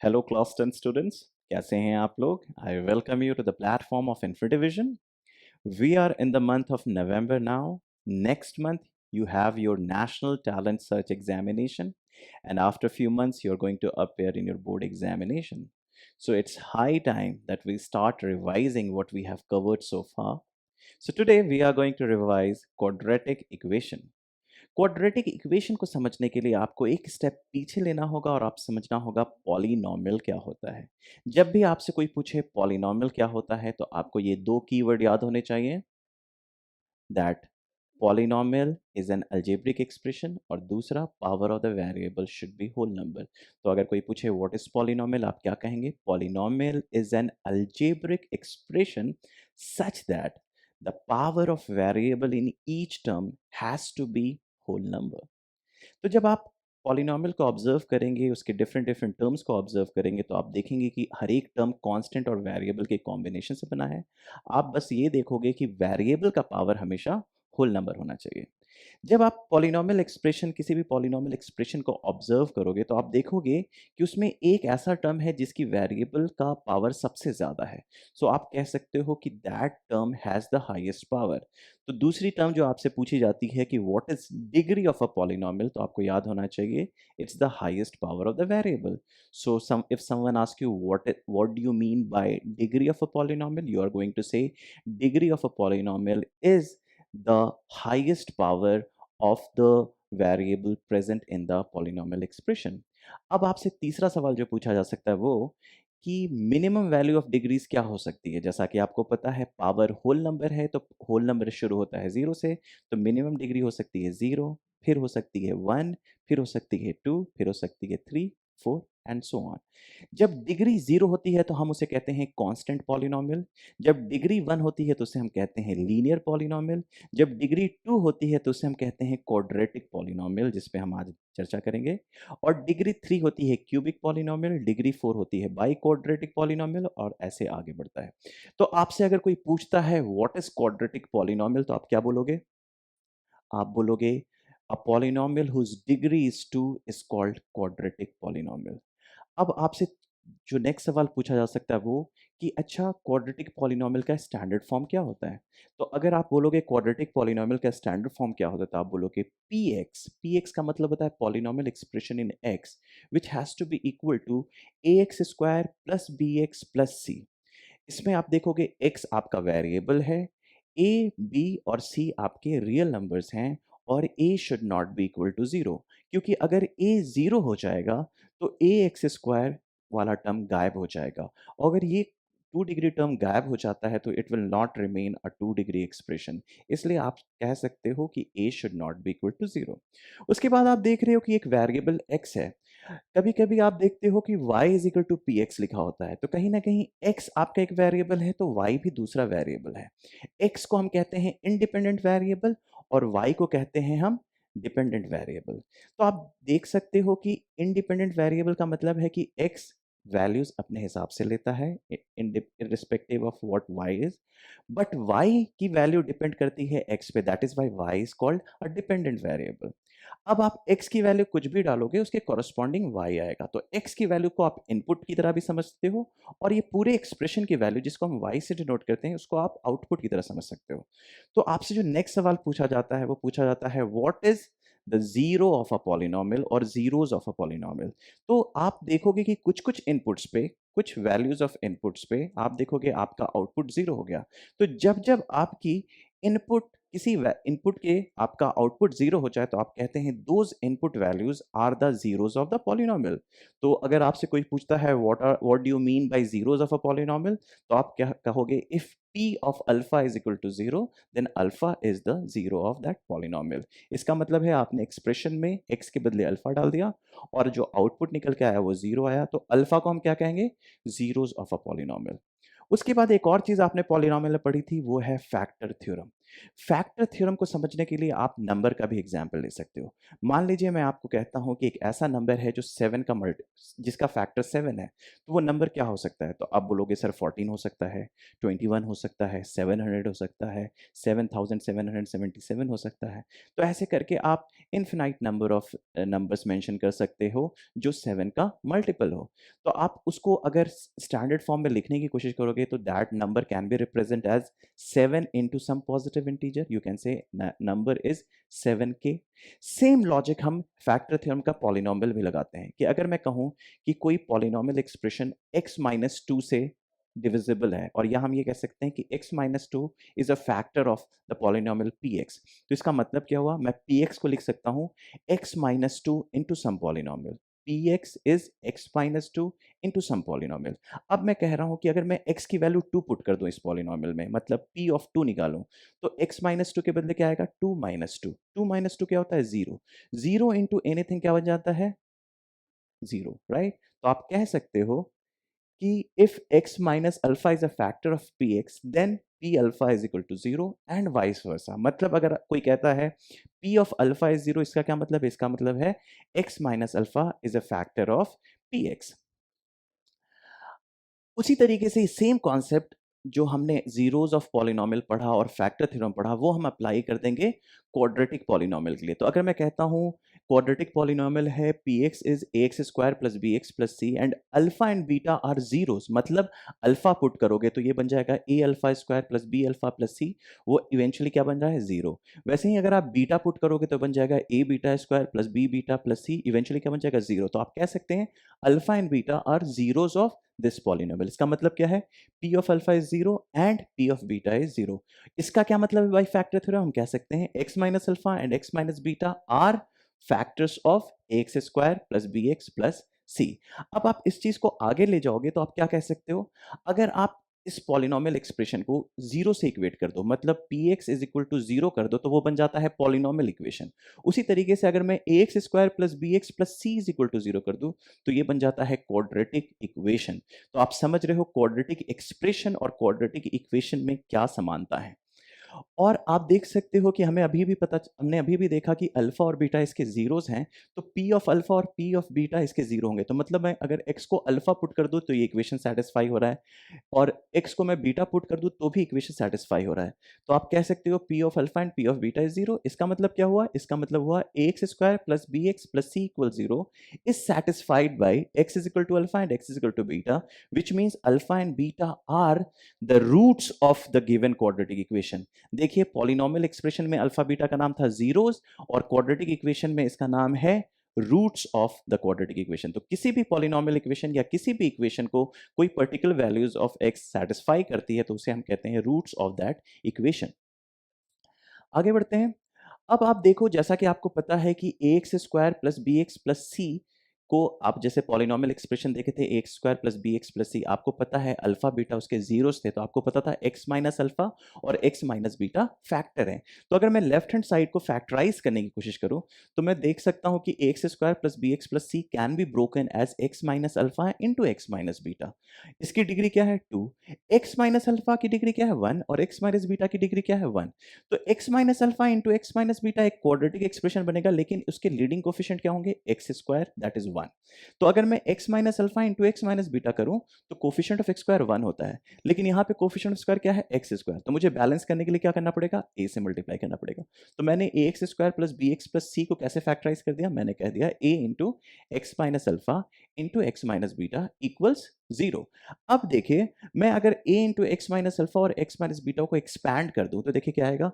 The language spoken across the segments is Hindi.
हेलो क्लास 10 स्टूडेंट्स, कैसे हैं आप लोग? I welcome you to the platform of Infidivision. We are in the month of November now. Next month you have your national talent search examination, and after few months you're going to appear in your board examination. So it's high time that we start revising what we have covered so far. So today we are going to revise quadratic equation. Quadratic equation को समझने के लिए आपको एक स्टेप पीछे लेना होगा और आप समझना होगा पॉलिनॉमियल क्या होता है. जब भी आपसे कोई पूछे पॉलिनॉमियल क्या होता है तो आपको ये दो कीवर्ड याद होने चाहिए, that polynomial is an algebraic expression और दूसरा power of the variable should be whole number. तो अगर कोई पूछे व्हाट इज पॉलिनॉमियल, आप क्या कहेंगे? Polynomial is an algebraic expression such that the power of variable in each term has to be whole number. तो जब आप पॉलिनॉमियल को ऑब्जर्व करेंगे, उसके डिफरेंट डिफरेंट टर्म्स को ऑब्जर्व करेंगे, तो आप देखेंगे कि हर एक टर्म कांस्टेंट और वेरिएबल के कॉम्बिनेशन से बना है. आप बस ये देखोगे कि वेरिएबल का पावर हमेशा होल नंबर होना चाहिए. जब आप पॉलिनॉमियल एक्सप्रेशन, किसी भी पॉलिनॉमियल एक्सप्रेशन को ऑब्जर्व करोगे तो आप देखोगे कि उसमें एक ऐसा टर्म है जिसकी वेरिएबल का पावर सबसे ज़्यादा है. सो आप कह सकते हो कि that term has the highest power. तो दूसरी टर्म जो आपसे पूछी जाती है कि what is degree of a polynomial, तो आपको याद होना चाहिए it's the highest power of the variable. So some if someone ask you what do you mean by degree of a polynomial, you are going to say degree of a polynomial is the highest power of the variable present in the polynomial expression. अब आपसे तीसरा सवाल जो पूछा जा सकता है वो कि मिनिमम वैल्यू ऑफ डिग्रीज क्या हो सकती है. जैसा कि आपको पता है पावर होल नंबर है तो होल नंबर शुरू होता है जीरो से, तो मिनिमम डिग्री हो सकती है जीरो, फिर हो सकती है वन, फिर हो सकती है टू, फिर हो सकती है three, four and so on. जब डिग्री जीरो होती है तो हम उसे कहते हैं कांस्टेंट पॉलिनॉमियल. जब डिग्री वन होती है तो उसे हम कहते हैं लीनियर पॉलिनॉमियल. जब डिग्री टू होती है तो उसे हम कहते हैं क्वाड्रेटिक पॉलिनॉमियल, जिस पे हम आज चर्चा करेंगे. और डिग्री थ्री होती है क्यूबिक पॉलिनॉमियल, डिग्री फोर होती है बाई क्वाड्रेटिक पॉलिनॉमियल और ऐसे आगे बढ़ता है. तो आपसे अगर कोई पूछता है व्हाट इज क्वाड्रेटिक पॉलिनॉमियल, तो आप क्या बोलोगे? आप बोलोगे a polynomial whose degree is two is called quadratic polynomial. अब आपसे जो नेक्स्ट सवाल पूछा जा सकता है वो कि अच्छा क्वाड्रेटिक पॉलिनॉमियल का स्टैंडर्ड फॉर्म क्या होता है. तो अगर आप बोलोगे क्वाड्रेटिक पॉलिनॉमियल का स्टैंडर्ड फॉर्म क्या होता है तो आप बोलोगे पी एक्स. पी एक्स का मतलब होता है polynomial expression in x which has to be equal to a x square plus b x plus c. इसमें आप देखोगे x आपका वेरिएबल है, a, b और c आपके रियल नंबर्स हैं और a should not be equal to zero. क्योंकि अगर a जीरो हो जाएगा तो a एक्स स्क्वायर वाला टर्म गायब हो जाएगा. और अगर ये टू डिग्री टर्म गायब हो जाता है तो it will not remain a two degree expression. इसलिए आप कह सकते हो कि a should not be equal to zero. उसके बाद आप देख रहे हो कि एक वेरिएबल x है. कभी कभी आप देखते हो कि y is equal to p x लिखा होता है, तो कहीं ना कहीं x आपका एक वेरिएबल है तो y भी दूसरा वेरिएबल है. x को हम कहते हैं इंडिपेंडेंट वेरिएबल और y को कहते हैं हम डिपेंडेंट वेरिएबल. तो आप देख सकते हो कि इंडिपेंडेंट वेरिएबल का मतलब है कि x वैल्यूज अपने हिसाब से लेता है irrespective of what y is, but y की वैल्यू डिपेंड करती है x पे, that is y y is called a dependent variable. अब आप x की वैल्यू कुछ भी डालोगे उसके कॉरस्पॉन्डिंग y आएगा. तो x की वैल्यू को आप इनपुट की तरह भी समझते हो और ये पूरे एक्सप्रेशन की वैल्यू जिसको हम y से डिनोट करते हैं उसको आप आउटपुट की तरह समझ सकते हो. तो आपसे जो नेक्स्ट सवाल पूछा जाता है वो पूछा जाता है what is the zero of a polynomial और जीरोस ऑफ अ पॉलिनॉमियल. तो आप देखोगे कि कुछ कुछ इनपुट्स पे, कुछ वैल्यूज ऑफ इनपुट्स पे आप देखोगे आपका आउटपुट जीरो हो गया. तो जब जब आपकी इनपुट किसी इनपुट के आपका आउटपुट जीरो हो जाए तो आप कहते हैं those input values are the zeros of the polynomial. तो अगर आपसे कोई पूछता है what do you mean by zeros of a polynomial, तो आप क्या कहोगे? If p of alpha is equal to zero then alpha is the zero of that polynomial. इसका मतलब है आपने एक्सप्रेशन में x के बदले अल्फा डाल दिया और जो आउटपुट निकल के आया वो जीरो आया, तो अल्फा को हम क्या कहेंगे? Zeros of a polynomial. उसके बाद एक और चीज़ आपने पॉलिनॉमियल में पढ़ी थी, वो है फैक्टर थ्योरम। फैक्टर थ्योरम को समझने के लिए आप नंबर का भी एग्जाम्पल ले सकते हो। मान लीजिए मैं आपको कहता हूँ कि एक ऐसा नंबर है जो 7 का मल्टी जिसका फैक्टर 7 है, तो वो नंबर क्या हो सकता है? तो आप बोलोगे सर 14 हो सकता है, 21 हो सकता है, 700 हो सकता है, 7777 हो सकता है। तो ऐसे करके आप infinite number of numbers mention कर सकते हो जो 7 का मल्टीपल हो। तो आप उसको अगर स्टैंडर्ड फॉर्म में लिखने की कोशिश करोगे तो that number can be represent as 7 into some positive integer. You can say number is 7k. Same logic हम फैक्टर थ्योरम का पॉलिनोमियल भी लगाते हैं कि अगर मैं कहूं कि कोई polynomial expression x minus to से डिविजिबल है, और यह हम ये कह सकते हैं कि x minus two is a factor of the polynomial px, तो इसका मतलब क्या हुआ? मैं px को लिख सकता हूं x minus two into some polynomial. px is x minus two into some polynomial. अब मैं कह रहा हूं कि अगर मैं x की वैल्यू 2 पुट कर दूं इस पॉलिनोमियल में, मतलब p ऑफ 2 निकालूं, तो x माइनस टू के बदले क्या आएगा? 2 माइनस टू। 2 माइनस टू क्या होता है? 0। 0 इंटू एनीथिंग क्या बन जाता है? 0, राइट? तो आप कह सकते हो कि if x minus alpha is a factor of px, then p alpha is equal to 0 and vice versa। मतलब अगर कोई कहता है p of alpha is 0, इसका क्या मतलब है? इसका मतलब है x minus alpha is a factor of px। उसी तरीके से सेम कॉन्सेप्ट जो हमने जीरोस ऑफ पॉलिनोमियल पढ़ा और फैक्टर थ्योरम पढ़ा, वो हम अप्लाई कर देंगे क्वाड्रेटिक पॉलिनोमियल के लिए। तो अगर मैं कहता हूं क्वाड्रेटिक पॉलिनोमियल है px is ax square plus bx plus c and alpha and beta are zeros, मतलब अल्फा पुट करोगे तो ये बन जाएगा a alpha square plus b alpha plus c, वो इवेंचुअली क्या बन रहा है? 0। वैसे ही अगर आप बीटा पुट करोगे तो बन जाएगा a beta square plus b beta plus c, eventually क्या बन जाएगा? 0। तो आप कह सकते हैं alpha and beta are zeros of this polynomial. इसका मतलब क्या है? p of alpha is 0 and p of beta is 0। इसका क्या मतलब है बाय फैक्टर थ्योरम? हम कह सकते हैं x minus alpha and x minus beta are factors of ax square plus bx plus c। अब आप इस चीज को आगे ले जाओगे तो आप क्या कह सकते हो? अगर आप इस पॉलिनोमियल एक्सप्रेशन को 0 से इक्वेट कर दो, मतलब px इज इक्वल टू 0 कर दो, तो वो बन जाता है पॉलिनोमियल इक्वेशन। उसी तरीके से अगर मैं ax square plus bx plus c is equal to 0 कर दूं, तो ये बन जाता है क्वाड्रेटिक इक्वेशन। तो आप समझ रहे हो क्वाड्रेटिक एक्सप्रेशन और क्वाड्रेटिक इक्वेशन में क्या समानता है। और आप देख सकते हो कि हमने अभी भी देखा कि अल्फा और बीटा इसके जीरोस हैं, तो p ऑफ अल्फा और p ऑफ बीटा इसके जीरो होंगे। तो मतलब मैं अगर x को अल्फा पुट कर दूं तो ये इक्वेशन सेटिस्फाई हो रहा है, और x को मैं बीटा पुट कर दूं तो भी इक्वेशन सेटिस्फाई हो रहा है। तो आप कह सकते हो p of alpha and p of beta is 0। इसका मतलब क्या हुआ? इसका मतलब हुआ ax square plus bx plus c equal 0 is satisfied by x is equal to alpha and x is equal to beta, which means alpha and beta are the roots of the given quadratic equation. देखिए पॉलिनोमियल एक्सप्रेशन में अल्फा बीटा का नाम था जीरोस, और क्वाड्रेटिक इक्वेशन में इसका नाम है roots of the quadratic equation. तो किसी भी पॉलिनोमियल इक्वेशन या किसी भी इक्वेशन को कोई particular values of x satisfy करती है तो उसे हम कहते हैं रूट्स ऑफ दैट इक्वेशन। आगे बढ़ते हैं। अब आप देखो, जैसा कि आपको पता है कि ax square plus b x plus c को आप जैसे पॉलिनोमियल एक्सप्रेशन देखे थे x square plus b x plus c, आपको पता है अल्फा बीटा उसके जीरोस थे, तो आपको पता था एक्स माइनस अल्फा और एक्स माइनस बीटा फैक्टर है। तो अगर मैं लेफ्ट हैंड साइड को फैक्टराइज करने की कोशिश करूं तो मैं देख सकता हूं कि x square plus b x plus c can be broken as x minus alpha into x minus beta. इसकी डिग्री क्या है? 2। एक्स माइनस अल्फा की डिग्री क्या है? 1। और एक्स माइनस बीटा की डिग्री क्या है? 1। तो x minus alpha into x minus beta एक क्वाड्रेटिक एक्सप्रेशन बनेगा, लेकिन उसके लीडिंग कोफिशिएंट क्या होंगे? X square, that is 1। तो अगर मैं x minus alpha into x minus beta करूं तो कोफिशिएंट ऑफ एक्स स्क्वायर 1 होता है, लेकिन यहाँ पे कोफिशिएंट ऑफ स्क्वायर क्या है? X square. तो मुझे बैलेंस करने के लिए क्या करना पड़ेगा? a से मल्टीप्लाई करना पड़ेगा। तो मैंने a x square plus b x plus c को कैसे फैक्टराइज कर दिया? मैंने कह दिया a into x minus alpha into x minus beta equals 0। अब देखिए, मैं अगर a into x minus alpha और एक्स माइनस बीटा को एक्सपैंड कर दूं तो देखिए क्या आएगा?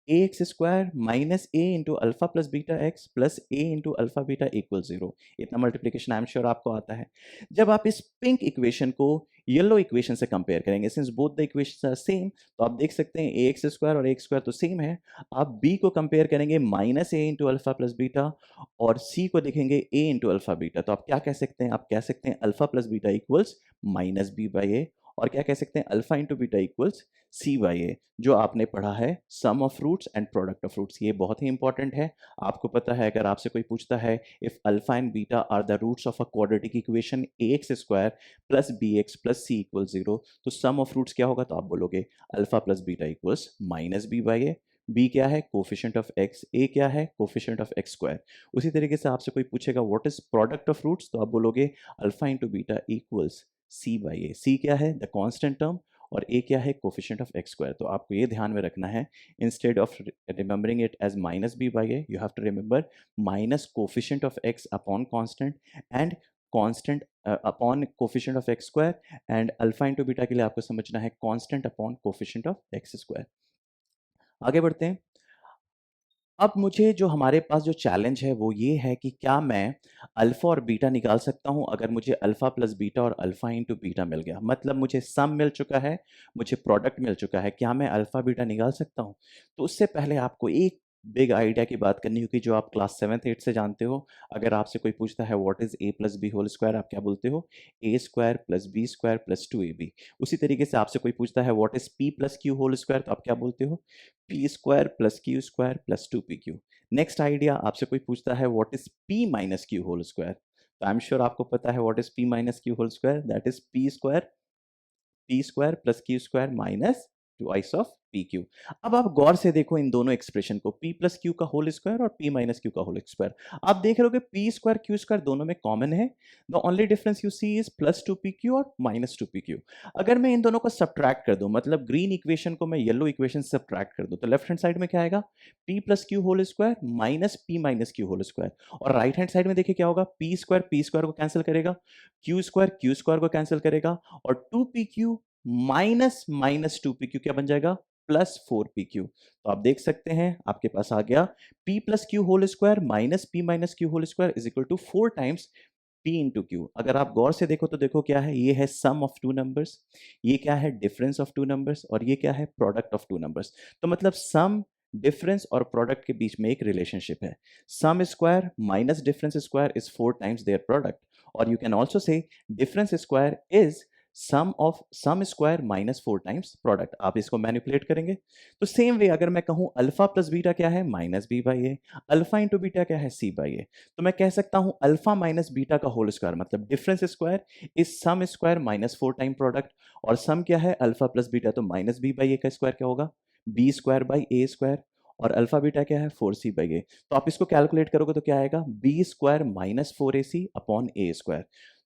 A x square minus A into alpha plus beta x plus a into alpha beta equal 0। इतना मल्टीप्लीकेशन आई एम श्योर आपको आता है। जब आप इस पिंक इक्वेशन को येलो इक्वेशन से कंपेयर करेंगे, since both the equations are same, तो आप देख सकते हैं ए एक्स स्क्वायर और ए एक्स स्क्वायर तो सेम है। आप बी को कंपेयर करेंगे माइनस ए इंटू अल्फा प्लस बीटा, और सी को देखेंगे ए इंटू अल्फा बीटा, तो आप क्या कह सकते हैं? आप कह सकते हैं alpha plus beta equals minus b by a, और क्या कह सकते हैं, alpha into beta equals c by a, जो आपने पढ़ा है sum of roots and product of roots. ये बहुत ही इंपॉर्टेंट है। आपको पता है अगर आपसे कोई पूछता है if alpha and beta are the roots of a quadratic equation a x square plus b x plus c equal zero, तो सम ऑफ रूट्स क्या होगा, तो आप बोलोगे alpha plus beta equals minus b by a. B क्या है, कोफिशिएंट ऑफ एक्स, ए क्या है, कोफिशिएंट ऑफ एक्स स्क्वायर। उसी तरीके से आपसे कोई पूछेगा what is product of roots, तो आप बोलोगे alpha into beta equals c by ए। सी क्या है, द कांस्टेंट टर्म, और ए क्या है, कोफिशिएंट ऑफ एक्स स्क्वायर। तो आपको ये ध्यान में रखना है, instead of remembering it as minus b by a, you have to remember minus coefficient of x upon constant and constant upon coefficient of x square, and alpha into beta के लिए आपको समझना है constant upon coefficient of x square. आगे बढ़ते हैं। अब मुझे जो हमारे पास जो चैलेंज है वो ये है कि क्या मैं अल्फा और बीटा निकाल सकता हूं अगर मुझे अल्फा प्लस बीटा और अल्फा इंटू बीटा मिल गया, मतलब मुझे सम मिल चुका है, मुझे प्रोडक्ट मिल चुका है, क्या मैं अल्फा बीटा निकाल सकता हूं? तो उससे पहले आपको एक बिग आइडिया की बात करनी होगी जो आप क्लास 7th 8th से जानते हो। अगर आपसे कोई पूछता है what is a plus b whole square, आप क्या बोलते हो, a square plus b square plus 2ab। उसी तरीके से आपसे कोई पूछता है what is p plus q whole square, तो आप क्या बोलते हो, p square plus q square plus 2pq। Next idea, आपसे कोई पूछता है what is p minus q whole square, तो आई एम श्योर आपको पता है what is p minus q whole square, that is p square plus q square minus twice of p q. अब आप गौर से देखो इन दोनों एक्सप्रेशन को, पी प्लस क्यू का होल स्क्वायर और पी माइनस क्यू का होल स्क्वायर। आप देख रहे हो पी स्क्वायर क्यू स्क्वायर दोनों में कॉमन है, the only difference you see is plus two p q और माइनस टू पी क्यू। अगर मैं इन दोनों को सब्ट्रैक्ट कर दूं, मतलब ग्रीन इक्वेशन को मैं येलो इक्वेशन से सब्ट्रैक्ट कर दूं, तो लेफ्ट हैंड साइड में क्या आएगा, p plus q whole square minus p minus q whole square, और राइट हैंड साइड में देखिए क्या होगा, पी स्क्वायर को कैंसिल करेगा, क्यू स्क्वायर को कैंसिल करेगा, और two p q minus minus two p q क्या बन जाएगा, प्लस 4pq। तो आप देख सकते हैं आपके पास आ गया p plus q whole square minus p minus q whole square is equal to 4 times p into q. अगर आप गौर से देखो तो देखो क्या है, ये है सम ऑफ टू नंबर्स, ये क्या है, डिफरेंस ऑफ टू नंबर्स, और ये क्या है, प्रोडक्ट ऑफ टू नंबर्स। तो मतलब सम, डिफरेंस और प्रोडक्ट के बीच में एक रिलेशनशिप है। Sum square minus difference square is 4 times their product, और you can also say difference square is sum of sum square minus 4 times product. आप इसको मैनिपुलेट करेंगे। तो सेम वे अगर मैं कहूं अल्फा प्लस बीटा क्या है, minus b by a, alpha into beta क्या है, सी बाई ए, तो मैं कह सकता हूं अल्फा माइनस बीटा का होल स्क्वायर मतलब difference square is sum square minus 4 time product, और सम क्या है, अल्फा प्लस बीटा, तो माइनस बी बाई ए का स्क्वायर क्या होगा, b square by a square, और अल्फा बीटा क्या है, 4c बाई ए। तो आप इसको कैलकुलेट करोगे तो क्या आएगा, b square minus 4ac upon a square.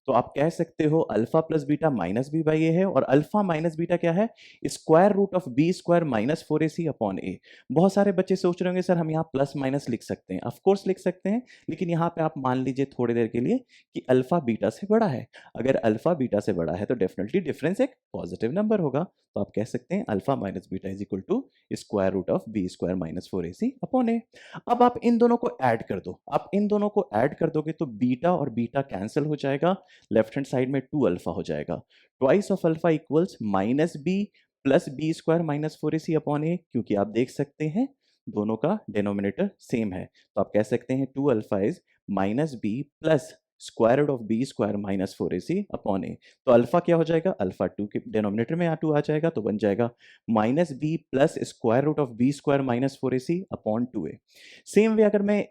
तो आप कह सकते हो alpha plus beta minus b by a है, और अल्फा माइनस बीटा क्या है, square root of b square minus 4ac upon a. बहुत सारे बच्चे सोच रहे होंगे सर हम यहाँ प्लस माइनस लिख सकते हैं, ऑफ कोर्स लिख सकते हैं, लेकिन यहाँ पे आप मान लीजिए थोड़ी देर के लिए कि अल्फा बीटा से बड़ा है। अगर अल्फा बीटा से बड़ा है तो डेफिनेटली डिफरेंस एक पॉजिटिव नंबर होगा, तो आप कह सकते हैं alpha minus beta is equal to square root of b square minus 4ac upon a. अब आप इन दोनों को ऐड कर दो, आप इन दोनों को ऐड कर दोगे तो बीटा और बीटा कैंसिल हो जाएगा, लेफ्ट हैंड साइड में 2 अल्फा हो जाएगा, twice of alpha equals minus b plus b square minus 4ac upon a, क्योंकि आप देख सकते हैं दोनों का डिनोमिनेटर सेम है, तो आप कह सकते हैं 2 alpha is minus b plus square root of b square minus 4ac upon a. तो अल्फा क्या हो जाएगा, अल्फा 2 के डिनोमिनेटर में 2 आ जाएगा, तो बन जाएगा minus b plus square root of b square minus 4ac upon 2a। Same way अगर मैं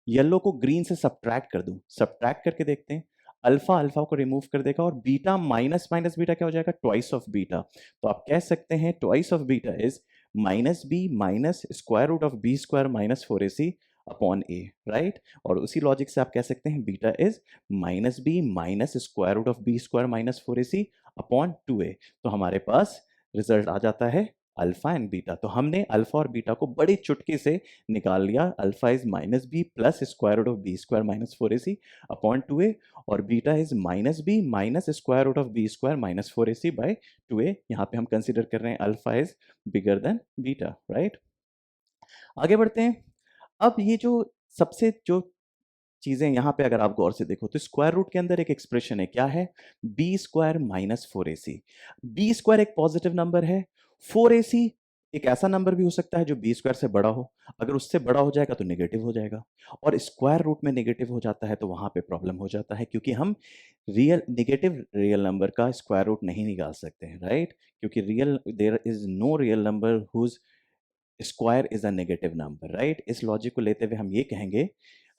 येलो को ग्रीन से सब्ट्रैक्ट कर दूं, सब्ट्रैक्ट करके देखते हैं, अल्फा अल्फा को रिमूव कर देगा, और बीटा माइनस माइनस बीटा क्या हो जाएगा, ट्वाइस ऑफ बीटा। तो आप कह सकते हैं twice of beta is minus b minus square root of b square minus 4ac upon a, right. और उसी लॉजिक से आप कह सकते हैं beta is minus b minus square root of b square minus 4ac upon 2a। तो हमारे पास रिजल्ट आ जाता है अल्फा एंड बीटा। तो हमने अल्फा और बीटा को बड़ी चुटकी से निकाल लिया, alpha is minus b plus square root of b square minus 4ac upon 2a, और beta is minus b minus square root of b square minus 4ac by 2a। यहाँ पे हम कंसिडर कर रहे हैं alpha is bigger than beta, right. आगे बढ़ते हैं। अब ये जो सबसे जो चीजें यहाँ पे अगर आप गौर से देखो तो स्क्वायर रूट के अंदर एक एक्सप्रेशन है, क्या है, b square minus 4ac। B square एक पॉजिटिव नंबर है, 4ac एक ऐसा नंबर भी हो सकता है जो बी स्क्वायर से बड़ा हो, अगर उससे बड़ा हो जाएगा तो नेगेटिव हो जाएगा, और स्क्वायर रूट में नेगेटिव हो जाता है तो वहाँ पे प्रॉब्लम हो जाता है, क्योंकि हम नेगेटिव रियल नंबर का स्क्वायर रूट नहीं निकाल सकते हैं, राइट? क्योंकि there is no real number whose square is a negative number, right? इस लॉजिक को लेते हुए हम ये कहेंगे,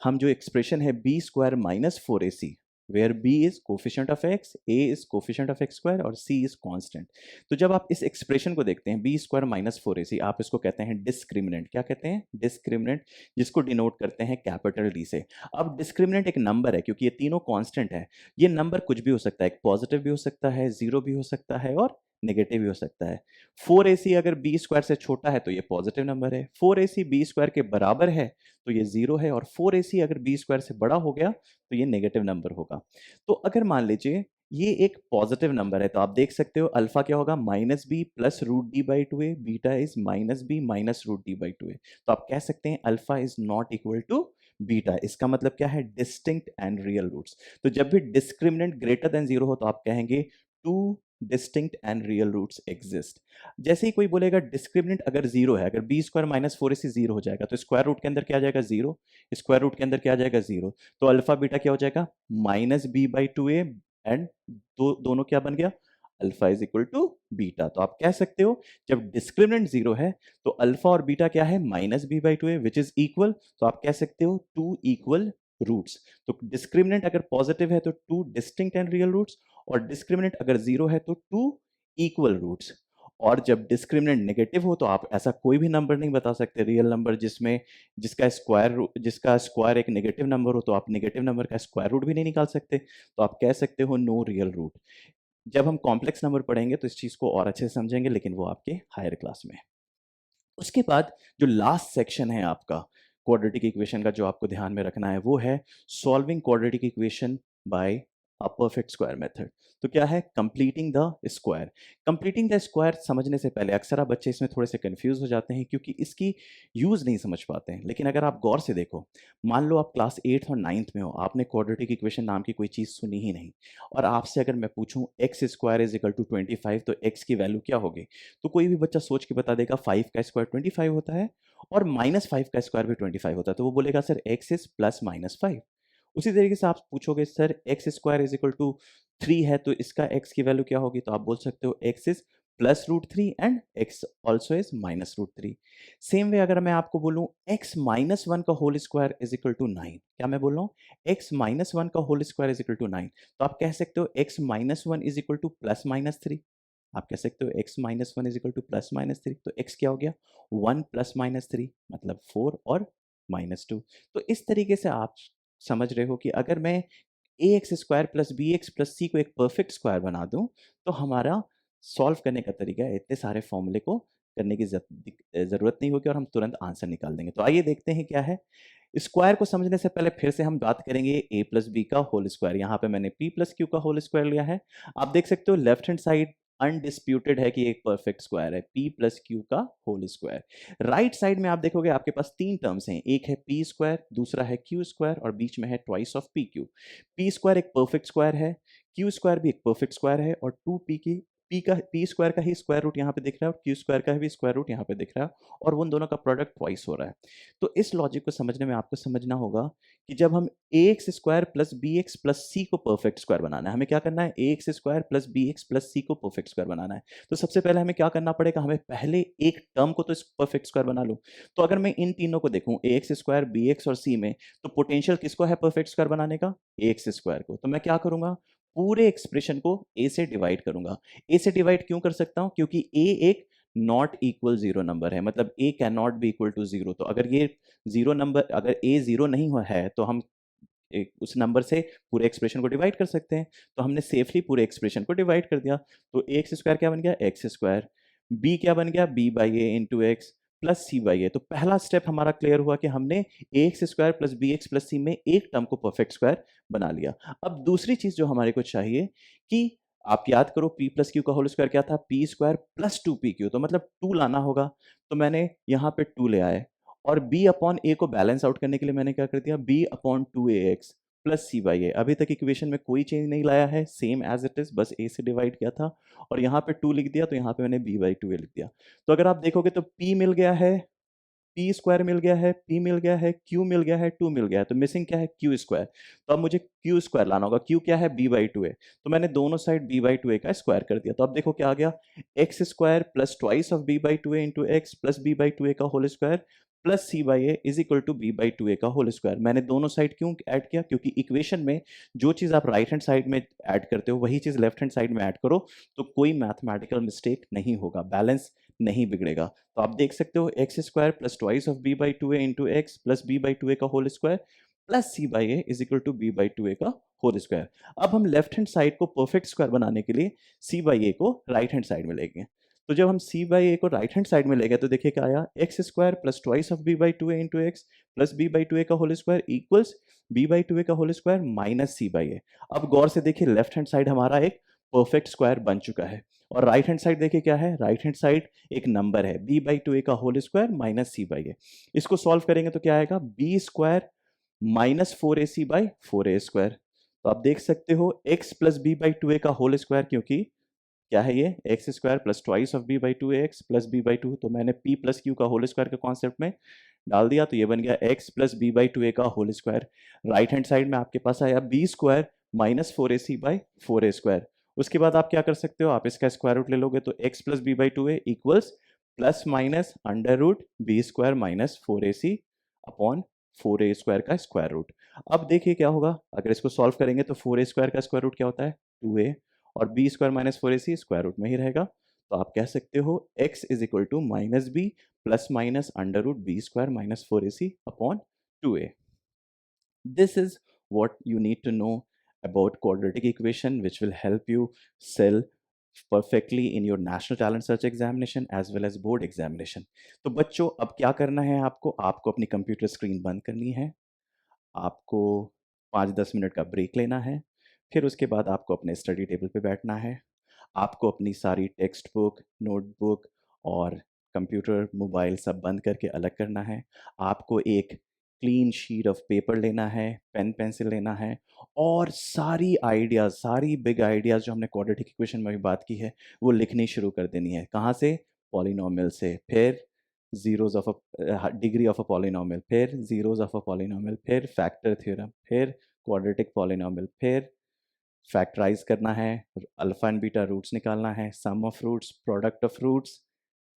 हम जो एक्सप्रेशन है b square minus four a c, where b is coefficient of x, a is coefficient of x square और सी इज कांस्टेंट। तो जब आप इस एक्सप्रेशन को देखते हैं B square minus four a सी, आप इसको कहते हैं डिस्क्रिमिनेंट। क्या कहते हैं? डिस्क्रिमिनेंट, जिसको डिनोट करते हैं कैपिटल डी से। अब डिस्क्रिमिनेंट एक नंबर है, क्योंकि ये तीनों कांस्टेंट है। ये नंबर कुछ भी हो सकता है, एक पॉजिटिव भी हो सकता है, जीरो भी हो सकता है और नेगेटिव भी हो सकता है। फोर ए सी अगर बी स्क्वायर से छोटा है तो ये पॉजिटिव नंबर है, four a C B square के बराबर है तो ये जीरो है, और फोर ए सी अगर बी स्क्वायर से बड़ा हो गया तो ये नेगेटिव नंबर होगा। तो अगर मान लीजिए ये एक पॉजिटिव नंबर है, तो आप देख सकते हो अल्फा क्या होगा, minus b plus root d by two a, beta is minus b minus root d by two a. तो आप कह सकते हैं alpha is not equal to beta. इसका मतलब क्या है? Distinct and real roots. तो जब भी डिस्क्रिमिनेंट ग्रेटर देन जीरो हो तो आप कहेंगे two distinct and real roots exist. जैसे ही कोई बोलेगा डिस्क्रिमिनेंट अगर जीरो है, अगर बी स्क्वायर माइनस फोर से जीरो हो जाएगा तो स्क्वायर रूट के अंदर क्या आ जाएगा? जीरो। स्क्वायर रूट के अंदर क्या आ जाएगा? जीरो। तो अल्फा बीटा क्या हो जाएगा? Minus b by two a, and दोनों क्या बन गया? Alpha is equal to beta. तो आप कह सकते हो जब डिस्क्रिमिनेंट जीरो है तो अल्फा और बीटा क्या है? Minus b by two a which is equal. तो आप कह सकते हो टू इक्वल रूट्स। तो डिस्क्रिमिनेंट अगर पॉजिटिव है तो two distinct and real roots, और डिस्क्रिमिनेंट अगर जीरो है तो टू इक्वल रूट्स। और जब डिस्क्रिमिनेंट नेगेटिव हो तो आप ऐसा कोई भी नंबर नहीं बता सकते रियल नंबर जिसमें जिसका स्क्वायर एक नेगेटिव नंबर हो, तो आप नेगेटिव नंबर का स्क्वायर रूट भी नहीं निकाल सकते। तो आप कह सकते हो नो रियल रूट। जब हम कॉम्प्लेक्स नंबर पढ़ेंगे तो इस चीज को और अच्छे से समझेंगे, लेकिन वो आपके हायर क्लास में है। उसके बाद जो लास्ट सेक्शन है आपका क्वाड्रेटिक इक्वेशन का, जो आपको ध्यान में रखना है, वो है solving quadratic equation by a perfect square method. तो क्या है? Completing the square. Completing the square समझने से पहले अक्सर आप बच्चे इसमें थोड़े से कंफ्यूज हो जाते हैं, क्योंकि इसकी यूज नहीं समझ पाते हैं। लेकिन अगर आप गौर से देखो, मान लो आप क्लास 8th और 9th में हो, आपने क्वाड्रेटिक इक्वेशन नाम की कोई चीज सुनी ही नहीं, और आपसे अगर मैं पूछूं x square is equal to 25, तो एक्स की वैल्यू क्या होगी? तो कोई भी बच्चा सोच के बता देगा 5 का स्क्वायर 25 होता है, और माइनस 5 का स्क्वायर भी 25 होता है। तो वो बोलेगा sir x is plus minus 5। उसी तरीके से आप पूछोगे sir x square is equal to 3 है, तो इसका एक्स की वैल्यू क्या होगी? तो आप बोल सकते हो x is plus root three and x also is minus root three. Same way अगर मैं आपको बोलूं एक्स माइनस वन का whole square is equal to 9, क्या मैं बोल रहा हूँ? एक्स माइनस वन का whole square is equal to 9, तो आप कह सकते हो x minus one is equal to plus minus three. आप कह सकते हो x minus one is equal to plus minus three, तो एक्स क्या हो गया? वन प्लस माइनस थ्री, मतलब फोर और माइनस टू। तो इस तरीके से आप समझ रहे हो कि अगर मैं a x square plus b x plus c को एक परफेक्ट स्क्वायर बना दूं, तो हमारा सॉल्व करने का तरीका है इतने सारे फॉर्मूले को करने की जरूरत नहीं होगी, और हम तुरंत आंसर निकाल देंगे। तो आइए देखते हैं क्या है। स्क्वायर को समझने से पहले फिर से हम बात करेंगे ए प्लस बी का होल स्क्वायर। यहाँ पे मैंने पी प्लस क्यू का होल स्क्वायर लिया है। आप देख सकते हो लेफ्ट हैंड साइड अनडिस्प्यूटेड है कि एक परफेक्ट स्क्वायर है, पी प्लस क्यू का होल स्क्वायर। राइट साइड में आप देखोगे आपके पास तीन टर्म्स हैं, एक है पी स्क्वायर, दूसरा है क्यू स्क्वायर, और बीच में है twice of p Q. P square एक परफेक्ट स्क्वायर है, क्यू स्क्वायर भी एक परफेक्ट स्क्वायर है, और टू पी की पी स्क्वायर का ही स्क्वायर रूट यहाँ पे दिख रहा है, और क्यू स्क्वायर का भी स्क्वायर रूट यहाँ पे दिख रहा है, और उन दोनों का प्रोडक्ट ट्वाइस हो रहा है। तो इस लॉजिक को समझने में आपको समझना होगा कि जब हम a x square plus b x plus c को परफेक्ट स्क्वायर बनाना है, हमें क्या करना है? A x square plus b x plus c को परफेक्ट स्क्वायर बनाना है। तो सबसे पहले हमें क्या करना पड़ेगा? हमें पहले एक टर्म को तो परफेक्ट स्क्वायर बना लूं। तो अगर मैं इन तीनों को देखूं, ए एक्स स्क्वायर बी एक्स और सी में, तो पोटेंशियल किसको है परफेक्ट स्क्वायर बनाने का? ए एक्स स्क्वायर को। तो मैं क्या करूंगा? पूरे एक्सप्रेशन को ए से डिवाइड करूंगा। ए से डिवाइड क्यों कर सकता हूं? क्योंकि ए एक नॉट इक्वल जीरो नंबर है, मतलब a can not be equal to zero. तो अगर ये जीरो नंबर, अगर ए जीरो नहीं हुआ है, तो हम एक उस नंबर से पूरे एक्सप्रेशन को डिवाइड कर सकते हैं। तो हमने सेफली पूरे एक्सप्रेशन को डिवाइड कर दिया। तो ए एक्स स्क्वायर क्या बन गया? X square. बी क्या बन गया? B by a into x plus c by a. तो पहला स्टेप हमारा क्लियर हुआ कि हमने a x square plus b x plus c में एक टर्म को परफेक्ट स्क्वायर बना लिया। अब दूसरी चीज जो हमारे को चाहिए कि आप याद करो पी प्लस क्यू का होल स्क्वायर क्या था? P square plus two p Q. तो मतलब टू लाना होगा, तो मैंने यहाँ पे टू ले आए, और b अपॉन ए को बैलेंस आउट करने के लिए मैंने क्या कर दिया? b upon two a x plus c by a. अभी तक इक्वेशन में कोई चेंज नहीं लाया है, सेम एज इट इज, बस ए से डिवाइड किया था और यहाँ पे 2 लिख दिया, तो यहाँ पे मैंने बी बाई टू ए लिख दिया। तो अगर आप देखोगे तो पी मिल गया है, पी स्क्वायर मिल गया है, पी मिल गया है, क्यू मिल गया है, टू मिल गया है, तो मिसिंग क्या है, क्यू स्क्वायर। तो अब मुझे क्यू स्क्वायर लाना होगा। क्यू क्या है, बी बाई टू ए। तो मैंने दोनों side B by two a का स्क्वायर कर दिया। तो अब देखो क्या आ गया, x square plus twice of b by two a into x plus b by two a का whole square plus c by a is equal to b by two a का होल स्क्वायर। मैंने दोनों साइड क्यों ऐड किया, क्योंकि इक्वेशन में जो चीज आप राइट हैंड साइड में ऐड करते हो वही चीज लेफ्ट हैंड साइड में ऐड करो, तो कोई मैथमेटिकल मिस्टेक नहीं होगा, बैलेंस नहीं बिगड़ेगा। तो आप देख सकते हो x square plus twice of b by two a into x plus b by two a का whole square plus c by a is equal to b by two a का होल स्क्वायर। अब हम लेफ्ट हैंड साइड को परफेक्ट स्क्वायर बनाने के लिए सी बाई ए को राइट हैंड साइड में लेंगे। तो जब हम सी बाई ए को राइट हैंड साइड में ले गए तो देखिए क्या आया, x square plus twice of b by two a into x plus b by two a का whole square equals b by two a का whole square minus c by a. अब गौर से देखिए लेफ्ट हैंड साइड हमारा एक परफेक्ट स्क्वायर बन चुका है और राइट हैंड साइड देखिए क्या है, राइट हैंड साइड एक नंबर है बी बाई टू ए का whole square minus c by a. इसको सॉल्व करेंगे तो क्या आएगा, b square minus four a c by four a square. तो आप देख सकते हो x plus b by two a का होल स्क्वायर, क्योंकि क्या है ये, x square plus twice of b by two x plus b by two, तो मैंने पी प्लस क्यू का होल स्क्वायर के कॉन्सेप्ट में डाल दिया, तो ये बन गया x plus b by two a का whole square. Right hand side में आपके पास आया b square minus four a c by four a square. उसके बाद आप क्या कर सकते हो, आप इसका स्क्वायर रूट ले लोगे तो x plus b by two a equals plus minus under root b square minus four a c upon four a square का स्क्वायर रूट। अब देखिए क्या होगा, अगर इसको सॉल्व करेंगे तो फोर ए स्क्वायर का स्क्वायर रूट क्या होता है, टू ए, और b square minus four a c square root में ही रहेगा। तो आप कह सकते हो x is equal to minus b plus minus under root b square minus four a c upon two a. This is what you need to know about quadratic equation, which will help you sell perfectly in your national talent search examination as well as board examination. तो बच्चों अब क्या करना है, आपको अपनी कंप्यूटर स्क्रीन बंद करनी है, आपको 5-10 मिनट का ब्रेक लेना है, फिर उसके बाद आपको अपने स्टडी टेबल पे बैठना है, आपको अपनी सारी टेक्स्ट बुक, नोटबुक और कंप्यूटर, मोबाइल सब बंद करके अलग करना है। आपको एक क्लीन शीट ऑफ पेपर लेना है, पेन पेंसिल लेना है और सारी आइडियाज़, सारी बिग आइडियाज़ जो हमने क्वाड्रेटिक इक्वेशन में भी बात की है, वो लिखनी शुरू कर देनी है। कहाँ से, पॉलिनोमियल से, फिर zeros of a degree of a polynomial, फिर ज़ीरोज़ ऑफ अ पॉलिनोमियल, फिर फैक्टर थ्योरम, फिर क्वाड्रेटिक पॉलिनोमियल, फिर फैक्टराइज करना है, अल्फा एंड बीटा रूट्स निकालना है, sum of roots, product of roots,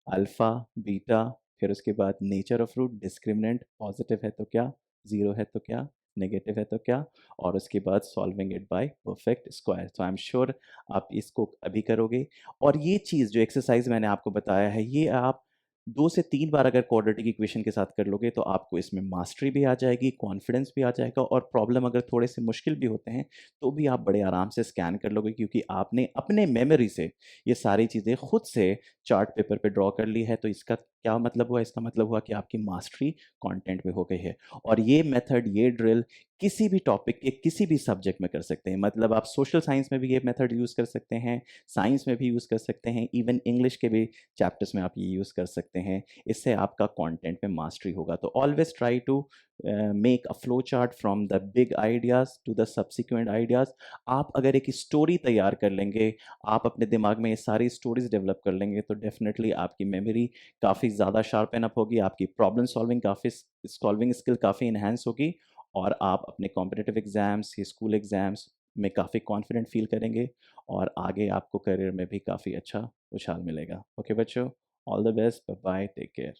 alpha beta, फिर उसके बाद nature of root, discriminant, positive है तो क्या, जीरो है तो क्या, नेगेटिव है तो क्या, और उसके बाद solving it by perfect square. तो आई एम श्योर आप इसको अभी करोगे। और ये चीज़ जो एक्सरसाइज मैंने आपको बताया है, ये आप 2 से 3 बार अगर क्वाड्रेटिक इक्वेशन के साथ कर लोगे तो आपको इसमें मास्टरी भी आ जाएगी, कॉन्फिडेंस भी आ जाएगा, और प्रॉब्लम अगर थोड़े से मुश्किल भी होते हैं तो भी आप बड़े आराम से स्कैन कर लोगे, क्योंकि आपने अपने मेमोरी से ये सारी चीज़ें खुद से चार्ट पेपर पे ड्रॉ कर ली है। तो इसका क्या मतलब हुआ, इसका मतलब हुआ कि आपकी मास्टरी कंटेंट में हो गई है। और ये मेथड, ये ड्रिल किसी भी टॉपिक के किसी भी सब्जेक्ट में कर सकते हैं। मतलब आप सोशल साइंस में भी ये मेथड यूज़ कर सकते हैं, साइंस में भी यूज़ कर सकते हैं, इवन इंग्लिश के भी चैप्टर्स में आप ये यूज़ कर सकते हैं। इससे आपका कंटेंट में मास्टरी होगा। तो always try to make a flow chart from the big ideas to the subsequent ideas. आप अगर एक स्टोरी तैयार कर लेंगे, आप अपने दिमाग में ये सारी स्टोरीज डेवलप कर लेंगे, तो डेफिनेटली आपकी मेमोरी काफ़ी ज़्यादा शार्पन अप होगी, आपकी प्रॉब्लम सॉल्विंग स्किल काफ़ी इन्हेंस होगी, और आप अपने कॉम्पिटिटिव एग्ज़ाम्स, ये स्कूल एग्ज़ाम्स में काफ़ी कॉन्फिडेंट फील करेंगे, और आगे आपको करियर में भी काफ़ी अच्छा उछाल मिलेगा। ओके बच्चों, all the best, bye bye, take care.